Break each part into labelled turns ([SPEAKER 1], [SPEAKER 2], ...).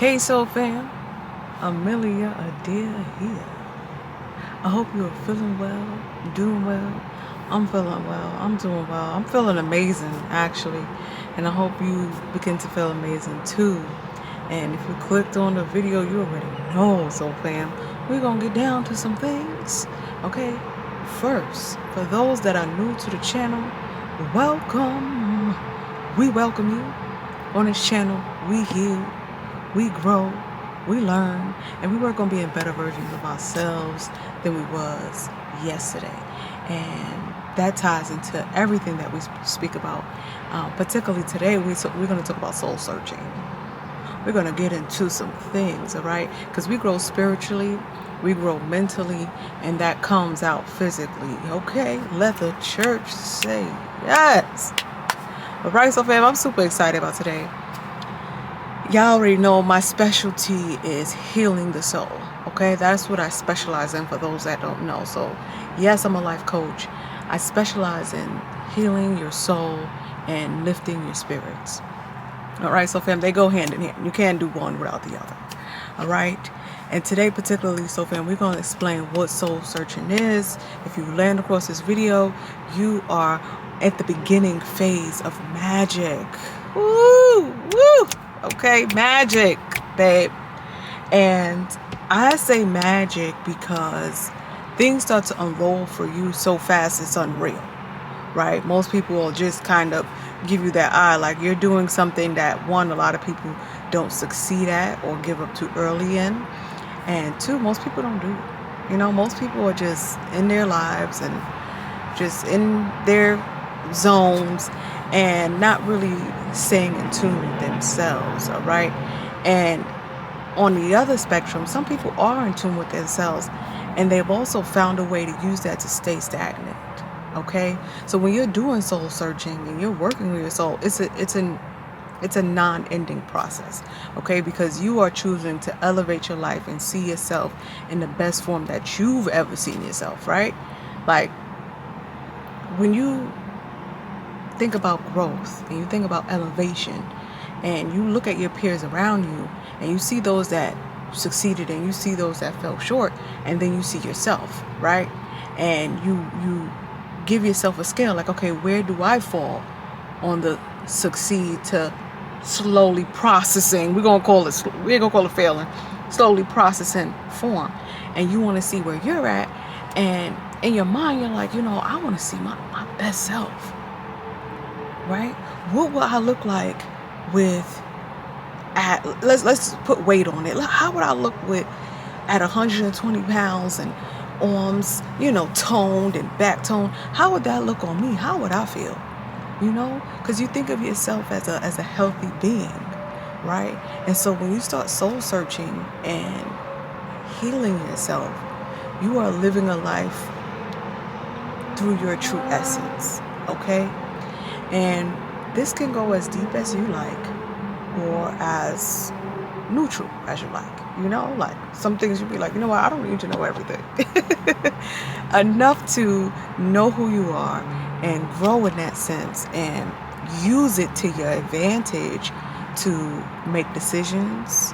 [SPEAKER 1] Hey soul fam, Amelia Adair here. I hope you are feeling well, doing well. I'm feeling well, I'm doing well. I'm feeling amazing actually. And I hope you begin to feel amazing too. And if you clicked on the video, you already know, soul fam. We're gonna get down to some things. Okay? First, for those that are new to the channel, welcome. We welcome you. On this channel, we heal, we grow, we learn, and we work on being better versions of ourselves than we was yesterday. And that ties into everything that we speak about. Particularly today, we're going to talk about soul searching. We're going to get into some things, all right? Because we grow spiritually, we grow mentally, and that comes out physically. Okay, let the church say yes. All right, so fam, I'm super excited about today. Y'all already know my specialty is healing the soul. Okay, that's what I specialize in for those that don't know. So yes, I'm a life coach. I specialize in healing your soul and lifting your spirits. All right, so fam, they go hand in hand. You can't do one without the other. All right. And today particularly, so fam, we're going to explain what soul searching is. If you land across this video, you are at the beginning phase of magic. Woo! Woo! Okay, magic, babe. And I say magic because things start to unroll for you so fast it's unreal, right? Most people will just kind of give you that eye, like you're doing something that, one, a lot of people don't succeed at or give up too early in. And two, most people don't do it. You know, most people are just in their lives and just in their zones and not really staying in tune with themselves, all right? And on the other spectrum, some people are in tune with themselves and they've also found a way to use that to stay stagnant, okay? So when you're doing soul searching and you're working with your soul, it's a non-ending process, okay? Because you are choosing to elevate your life and see yourself in the best form that you've ever seen yourself, right? Like when you think about growth and you think about elevation and you look at your peers around you and you see those that succeeded and you see those that fell short, and then you see yourself, right? And you give yourself a scale, like, okay, where do I fall on the succeed to slowly processing, we ain't gonna call it failing, slowly processing form. And you want to see where you're at, and in your mind you're like, I want to see my best self, right? What will I look like let's put weight on it. How would I look at 120 pounds and arms, toned and back toned? How would that look on me? How would I feel? Because you think of yourself as a healthy being, right? And so when you start soul searching and healing yourself, you are living a life through your true essence, okay? And this can go as deep as you like or as neutral as you like. Like some things you'll be like, what, I don't need to know everything. Enough to know who you are and grow in that sense and use it to your advantage to make decisions,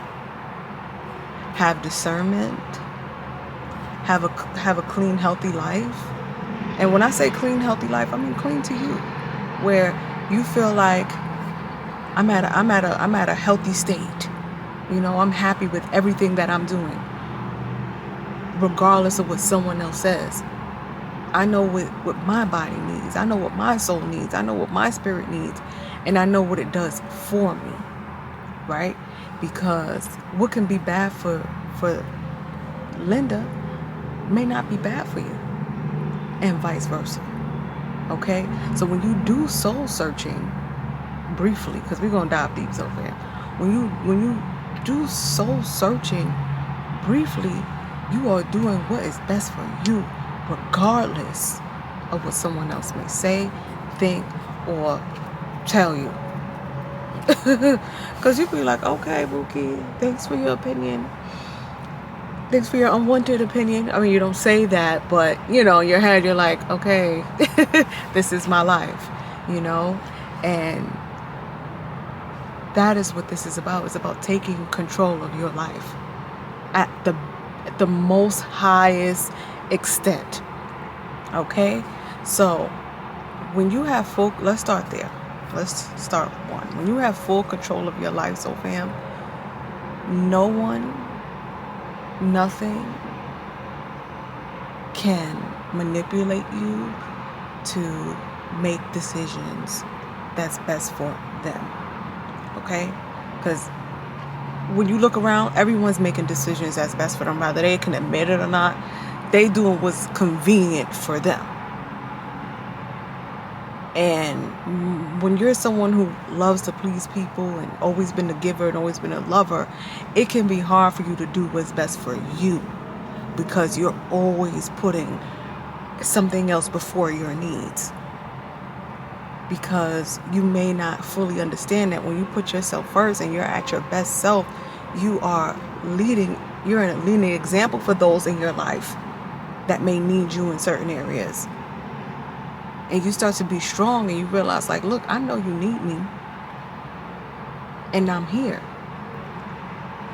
[SPEAKER 1] have discernment, have a clean, healthy life. And when I say clean, healthy life, I mean clean to you, where you feel like I'm at a healthy state. I'm happy with everything that I'm doing, regardless of what someone else says. I know what my body needs. I know what my soul needs. I know what my spirit needs. And I know what it does for me, right? Because what can be bad for Linda may not be bad for you, and vice versa, okay? So when you do soul searching, briefly, because we're going to dive deep so far. When you do soul searching briefly, you are doing what is best for you, regardless of what someone else may say, think, or tell you. Because you be like, okay, Buki, thanks for your opinion. Thanks for your unwanted opinion. I mean, you don't say that, but, in your head, you're like, okay, this is my life, And That is what this is about. It's about taking control of your life at the most highest extent. Okay? So when you have full, let's start there. Let's start with one. When you have full control of your life, so fam, no one, nothing can manipulate you to make decisions that's best for them. Okay? Because when you look around, everyone's making decisions that's best for them, whether they can admit it or not. They doing what's convenient for them. And when you're someone who loves to please people and always been a giver and always been a lover, it can be hard for you to do what's best for you, because you're always putting something else before your needs. Because you may not fully understand that when you put yourself first and you're at your best self, you're a leading example for those in your life that may need you in certain areas. And you start to be strong and you realize, like, look, I know you need me. And I'm here.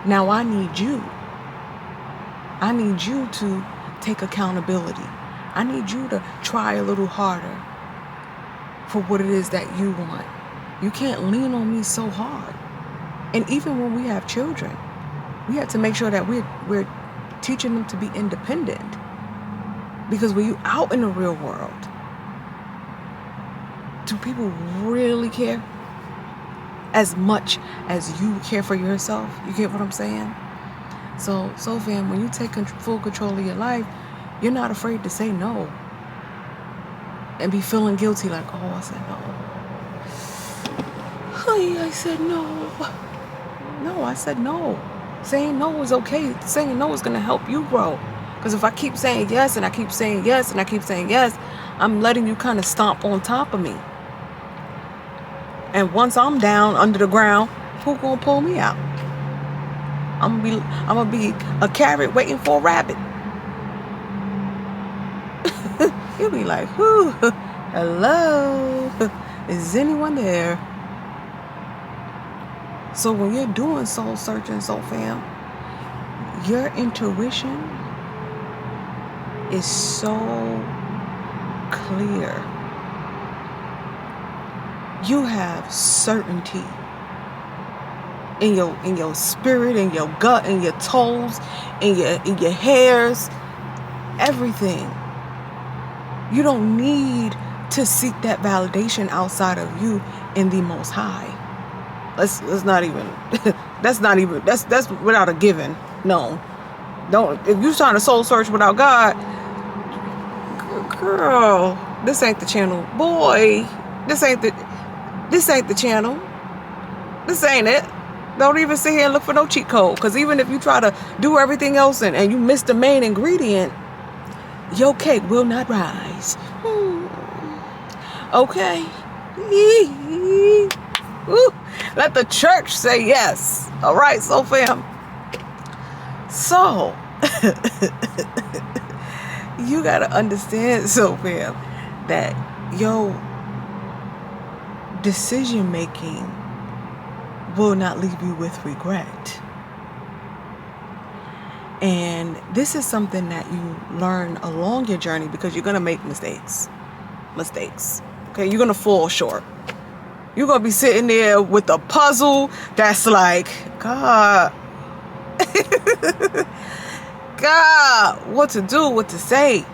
[SPEAKER 1] Now I need you. I need you to take accountability. I need you to try a little harder for what it is that you want. You can't lean on me so hard. And even when we have children, we have to make sure that we're teaching them to be independent. Because when you're out in the real world, do people really care as much as you care for yourself? You get what I'm saying? So fam, when you take full control of your life, you're not afraid to say no. And be feeling guilty like, oh, I said no. Hey, I said no. No, I said no. Saying no is okay. Saying no is going to help you grow. Because if I keep saying yes and I keep saying yes and I keep saying yes, I'm letting you kind of stomp on top of me. And once I'm down under the ground, who gonna pull me out? I'm gonna be a carrot waiting for a rabbit. You'll be like, whoo, hello, is anyone there? So when you're doing soul searching, soul fam, your intuition is so clear. You have certainty in your spirit, in your gut, in your toes, in your hairs, everything. You don't need to seek that validation outside of you in the Most High. That's without a given. No, don't. If you're trying to soul search without God, girl, this ain't the channel. Boy, this ain't the channel. This ain't it. Don't even sit here and look for no cheat code. Because even if you try to do everything else and you miss the main ingredient, your cake will not rise. Okay. Let the church say yes. All right, so fam. So, you got to understand, so fam, that your decision making will not leave you with regret. And this is something that you learn along your journey, because you're going to make mistakes. Okay, you're going to fall short. You're going to be sitting there with a puzzle that's like, God, what to do, what to say.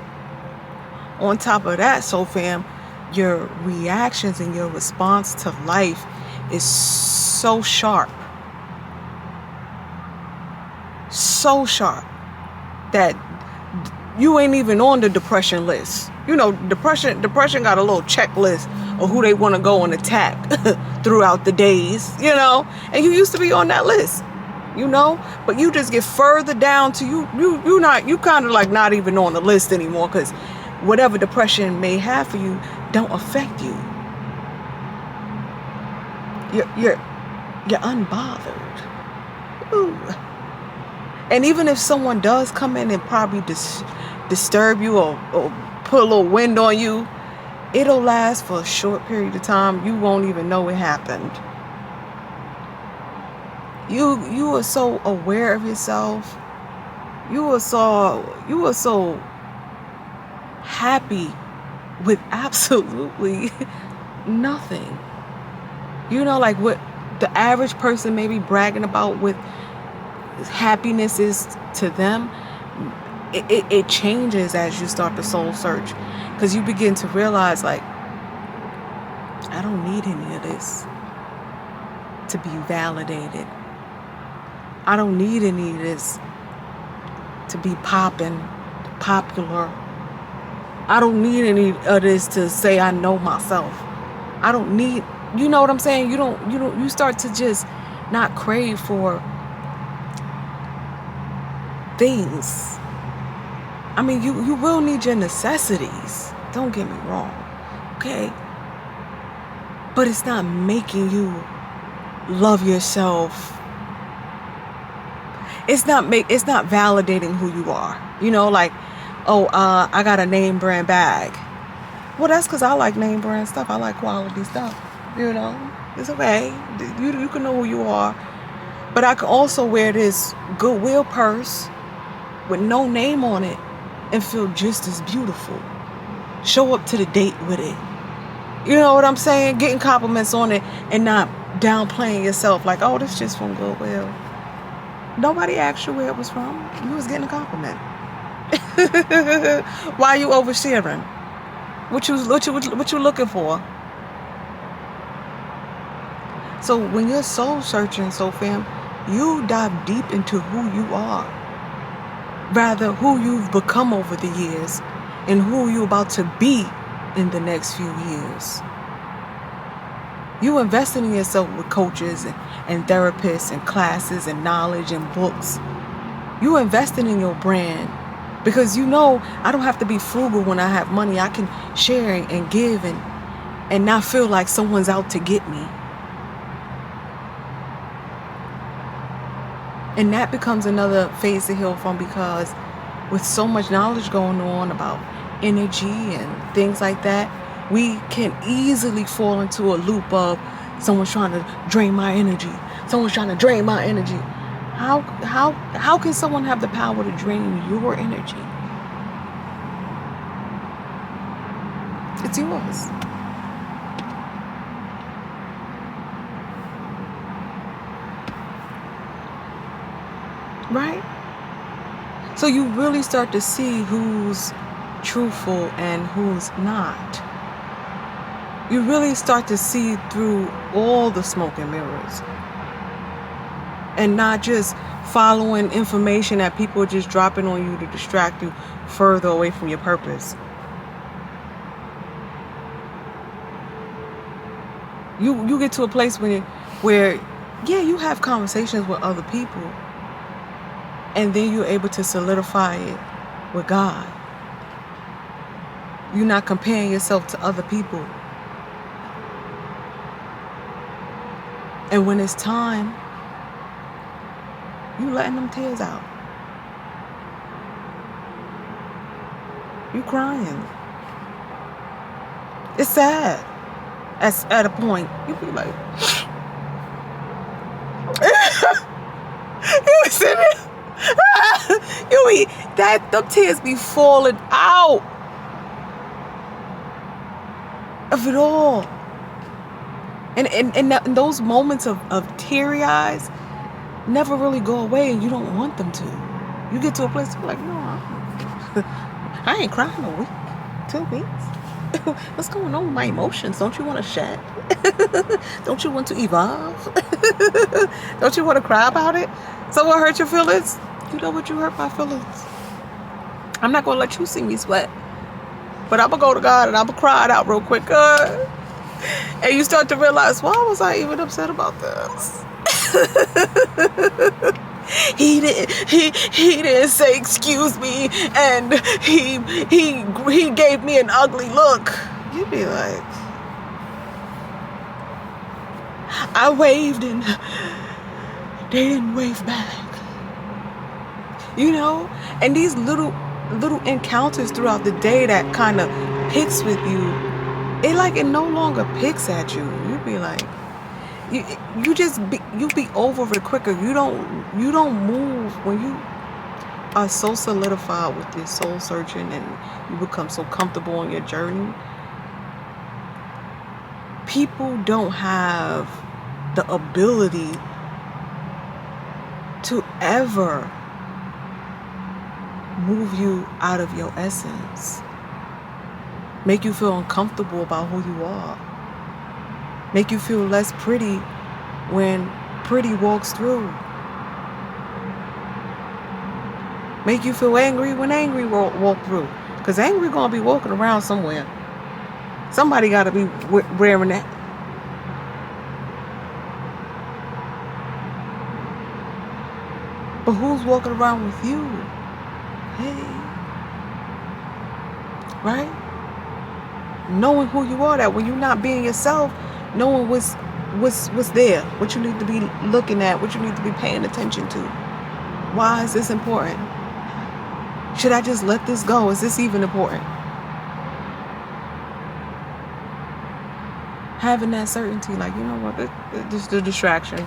[SPEAKER 1] On top of that, so fam, your reactions and your response to life is so sharp that you ain't even on the depression list. You know, depression got a little checklist of who they want to go and attack throughout the days, you know, and you used to be on that list, you know, but you just get further down to you kind of like not even on the list anymore, because whatever depression may have for you don't affect you. You're unbothered. Ooh. And even if someone does come in and probably disturb you or put a little wind on you, it'll last for a short period of time. You won't even know it happened. You are so aware of yourself. You are so happy with absolutely nothing. Like what the average person may be bragging about with happiness is to them, it changes as you start the soul search, because you begin to realize, like, I don't need any of this to be validated. I don't need any of this to be popular. I don't need any of this to say I know myself. I don't need, you know what I'm saying? You start to just not crave for things. I mean, you will need your necessities. Don't get me wrong. Okay? But it's not making you love yourself. It's not validating who you are. Like, I got a name brand bag. Well, that's because I like name brand stuff. I like quality stuff. It's okay. You can know who you are. But I can also wear this Goodwill purse with no name on it and feel just as beautiful. Show up to the date with it. You know what I'm saying? Getting compliments on it and not downplaying yourself like, oh, this is just from Goodwill. Nobody asked you where it was from. You was getting a compliment. Why are you oversharing? What you looking for? So when you're soul searching, fam, you dive deep into who you are. Rather, who you've become over the years and who you're about to be in the next few years. You investing in yourself with coaches and therapists and classes and knowledge and books. You investing in your brand because I don't have to be frugal when I have money. I can share and give and not feel like someone's out to get me. And that becomes another phase to heal from, because with so much knowledge going on about energy and things like that, we can easily fall into a loop of someone's trying to drain my energy. Someone's trying to drain my energy. How can someone have the power to drain your energy? It's yours. Right? So you really start to see who's truthful and who's not. You really start to see through all the smoke and mirrors, and not just following information that people are just dropping on you to distract you further away from your purpose. You get to a place where you have conversations with other people, and then you're able to solidify it with God. You're not comparing yourself to other people. And when it's time, you letting them tears out. You crying. It's sad. At a point, you be like, you be sitting there, them tears be falling out of it all. And those moments of teary eyes never really go away, and you don't want them to. You get to a place to be like, no, I ain't crying a week, 2 weeks. What's going on with my emotions? Don't you want to shed? Don't you want to evolve? Don't you want to cry about it? Someone hurt your feelings? You know what? You hurt my feelings. I'm not going to let you see me sweat. But I'm going to go to God and I'm going to cry it out real quick. And you start to realize, why was I even upset about this? He didn't say excuse me, and he gave me an ugly look. You'd be like, I waved and they didn't wave back. And these little encounters throughout the day that kind of picks with you, it no longer picks at you. You'd be like, You you be over it quicker. You don't move when you are so solidified with your soul searching and you become so comfortable on your journey. People don't have the ability to ever move you out of your essence, make you feel uncomfortable about who you are, make you feel less pretty when pretty walks through, make you feel angry when angry walk through, because angry gonna be walking around somewhere. Somebody got to be wearing that. But who's walking around with you? Hey, right? Knowing who you are, that when you're not being yourself, knowing what's there, what you need to be looking at, what you need to be paying attention to. Why is this important? Should I just let this go? Is this even important? Having that certainty, like, you know what, this is the distraction.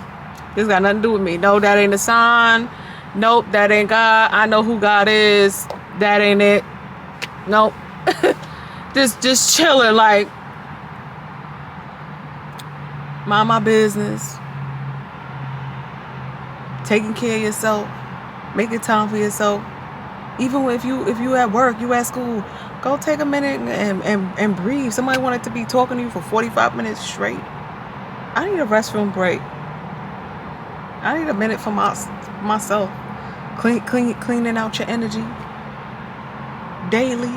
[SPEAKER 1] This got nothing to do with me. No, that ain't a sign. Nope, that ain't God. I know who God is. That ain't it. Nope. just chilling, like, mind my business. Taking care of yourself. Making time for yourself. Even if you at work, you at school, go take a minute and breathe. Somebody wanted to be talking to you for 45 minutes straight. I need a restroom break. I need a minute for myself. Cleaning out your energy daily.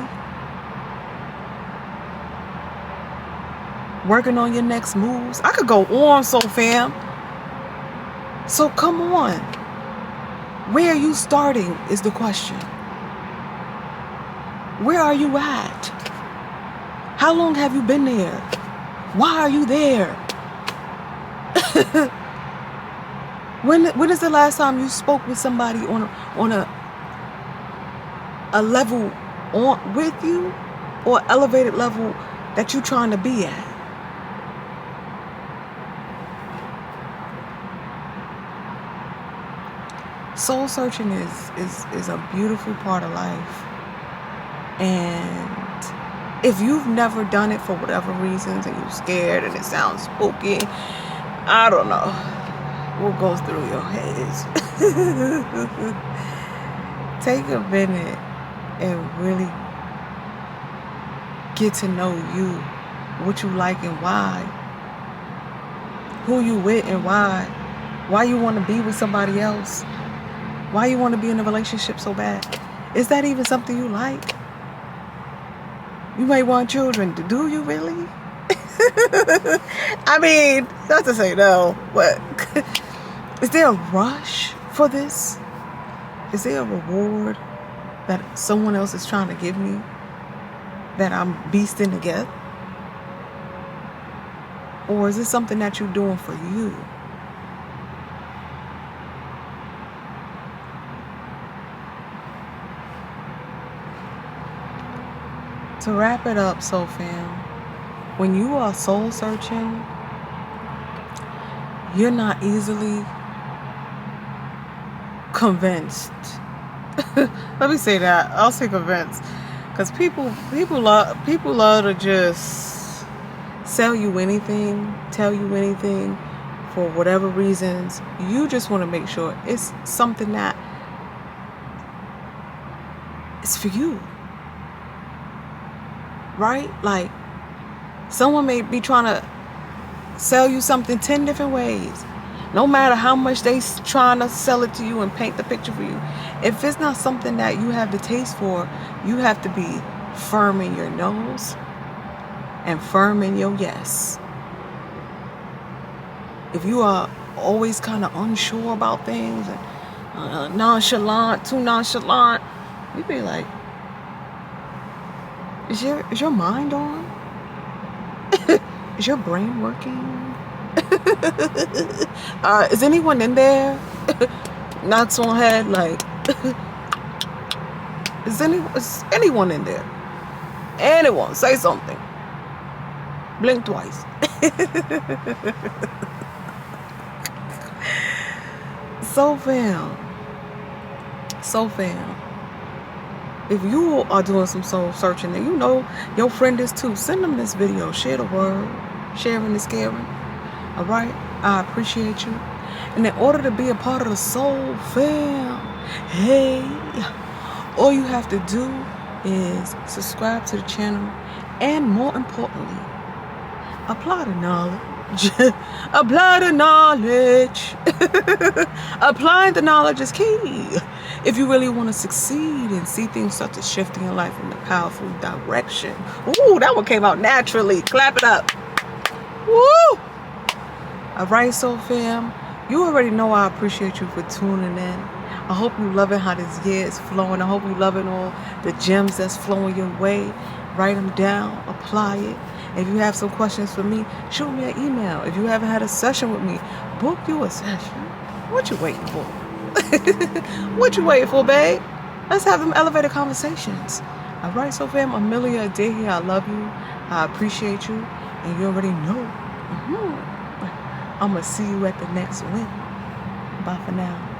[SPEAKER 1] Working on your next moves. I could go on, so fam. So come on. Where are you starting is the question. Where are you at? How long have you been there? Why are you there? When is the last time you spoke with somebody on a level with you, or elevated level that you're trying to be at? Soul searching is a beautiful part of life. And if you've never done it for whatever reasons and you're scared and it sounds spooky, I don't know what goes through your heads. Take a minute and really get to know you, what you like and why, who you with and why you want to be with somebody else, why you want to be in a relationship so bad. Is that even something you like? You may want children. Do you really? I mean, not to say no, but is there a rush for this? Is there a reward that someone else is trying to give me that I'm beasting to get? Or is this something that you're doing for you? To wrap it up, soul fam, when you are soul searching, you're not easily convinced. Let me say that. I'll say convinced, because people love to just sell you anything, tell you anything for whatever reasons. You just want to make sure it's something that is for you. Right? Like, someone may be trying to sell you something 10 different ways. No matter how much they trying to sell it to you and paint the picture for you, if it's not something that you have the taste for, you have to be firm in your nose and firm in your yes. If you are always kind of unsure about things and too nonchalant, you be like, Is your mind on? Is your brain working? Is anyone in there? Knocks on head, like, is anyone in there? Anyone, say something. Blink twice. So fam, if you are doing some soul searching and you know your friend is too, send them this video. Share the word. Sharing is caring. All right? I appreciate you. And in order to be a part of the soul fam, hey, all you have to do is subscribe to the channel, and more importantly, apply the knowledge. Apply the knowledge. Applying the knowledge is key if you really want to succeed and see things start to shift in your life in a powerful direction. Ooh, that one came out naturally. Clap it up. Woo! All right, soul fam, you already know I appreciate you for tuning in. I hope you loving how this year is flowing. I hope you loving all the gems that's flowing your way. Write them down, apply it. If you have some questions for me, shoot me an email. If you haven't had a session with me, book you a session. What you waiting for? What you waiting for, babe? Let's have them elevated conversations. All right, so fam, Amelia Adair here. I love you. I appreciate you. And you already know. I'm going to see you at the next win. Bye for now.